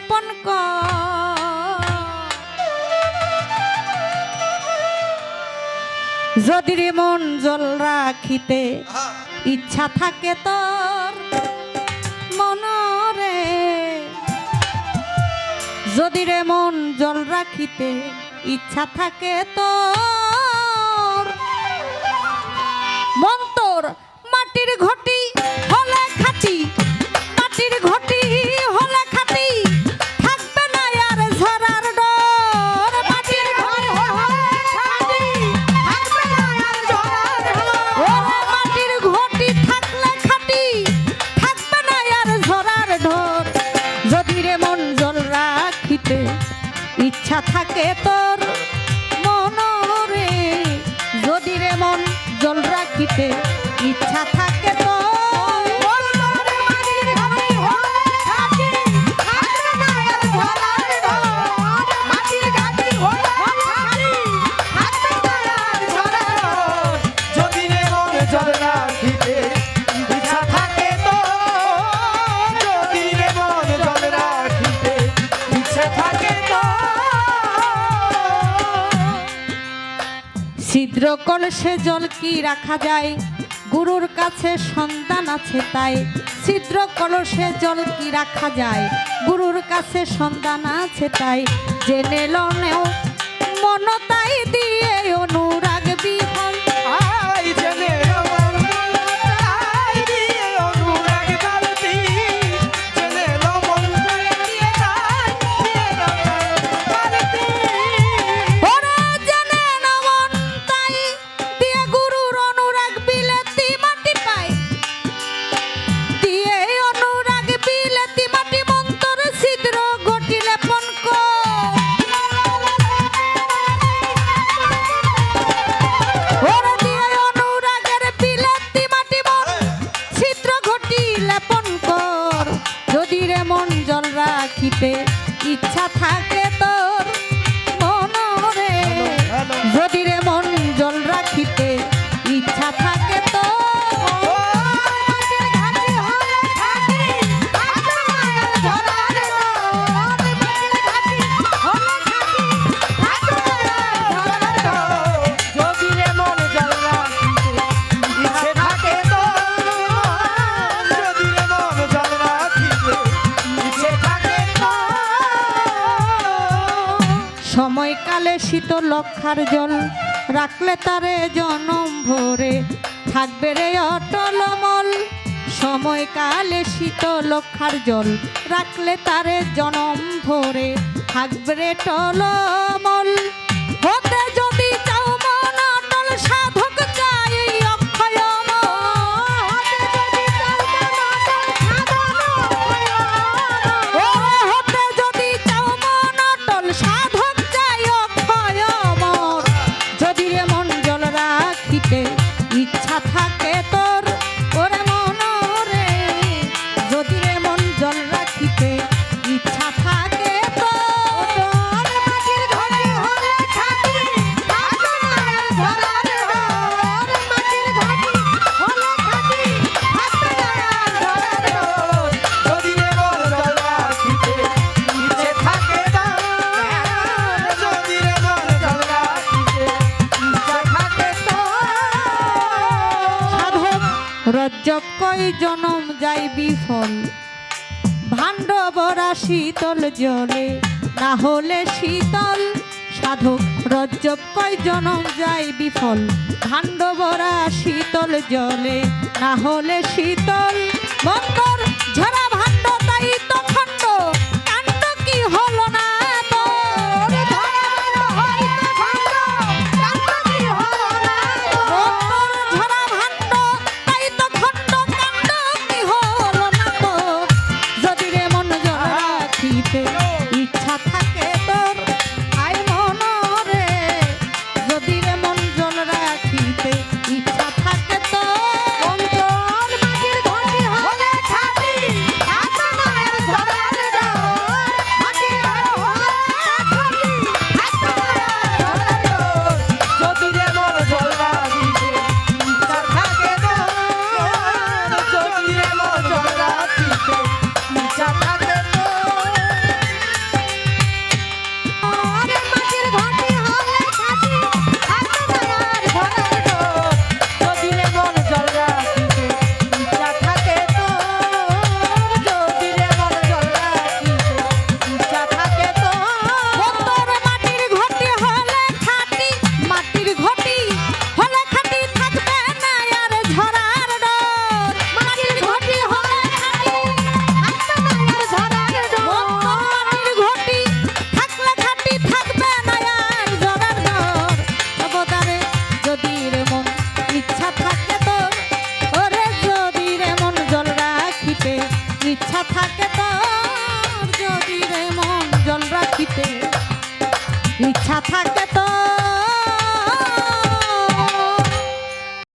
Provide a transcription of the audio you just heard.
লেপন যদি রে মন জল রাখিতে ইচ্ছা থাকে তোর মনরে, যদি রে মন জল রাখিতে ইচ্ছা থাকে তোর মন তোর মাটির ঘটি হলে খাটি, মাটির ঘটি হলে খাটি থাকবে না আর ঝরার ডর, মাটির ঘটি থাকবে না আর ঝরার ডর, মাটির ঘটি থাকলে খাটি থাকবে না আর ঝরার ডর, যদি রে মন জল রাখিতে ইচ্ছা থাকে তোর মনরে, যদি রে মন জল রাখিতে ইচ্ছা থাকে তোর ছিদ্র কলসে জল কি রাখা যায়, গুরুর কাছে সন্তান আছে তাই, ছিদ্র কলসে জল কি রাখা যায়, গুরুর কাছে সন্তান আছে তাই, জেনে লনেও মন তাই দিয়ে অনুরাগ বিহল, ইচ্ছা থাকে তোর মনরে, যদি রে মন জল রাখিতে ইচ্ছা থাকে তোর সময়কালে শীতল লক্ষার জল রাখলে তারে জনম ভরে থাকবে রে অটল অমল, সময়কালে শীতল লক্ষার জল রাখলে তারে জনম ভরে থাকবে রে টলমল, হতে যদি চাও মন অটল সাধক চাই অক্ষয় হতে যদি চাও মন অটল সাধক ইচ্ছা থাকে তোর ওরে মনরে, যদি রে মন জল রাখিতে ইচ্ছা থাকে তোর মাটির ঘরে হলে খাটি থাকবে না আর ঝরার ডর, মাটির ঘটি হলে খাটি থাকবে না আর ঝরার ডর, যদি রে মন জল রাখিতে ইচ্ছে থাকে তোর, যদি রে মন জল রাখিতে ইচ্ছা থাকে তোর। রজ্জব কয় জনম যাই বিফল, ভাণ্ড ভরা শীতল জলে না হলে শীতল, সাধক রজ্জব কয় জনম যাই বিফল, ভাণ্ড ভরা শীতল জলে না হলে শীতল, মন্তর ঝরা ভাণ্ড তাই তো খণ্ড কাণ্ড কি হলো না তোর, ইচ্ছা থাকে তোর আই মনরে, যদি রে মন জল রাখিতে ইচ্ছা থাকে তোর মাটির ঘটি হলে খাটি থাকবে না আর ঝরার ডর, মাটির ঘটি হলে খাটি থাকবে না আর ঝরার ডর, যদি রে মন জল রাখিতে ইচ্ছা থাকে তোর, যদি রে মন জল রাখিতে ইচ্ছা থাকে তোর। ইচ্ছা থাকে তোর যদি রে মন জল রাখিতে ইচ্ছা থাকে